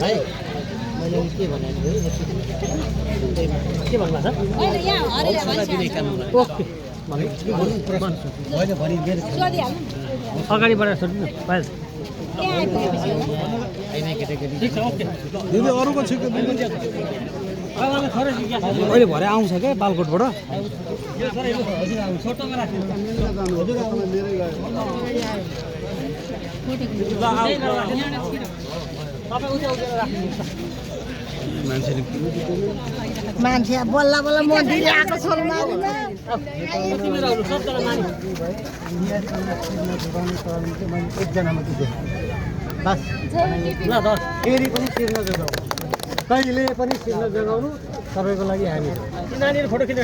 है मैले के भनेको के भन्नु भएको छ ओके अगाडि बढाएर सोध्नु न पाएछ अरूको छिटो अहिले भरे आउँछ क्या बालकोटबाट मान्छे बल्ल बल्ल मन्दिर आएको छ एकजनामा बस ल दस फेरि पनि सिर्न जोगाउनु कहिले पनि सिर्न जोगाउनु सबैको लागि हामी नानीहरू फोटो खिच्नु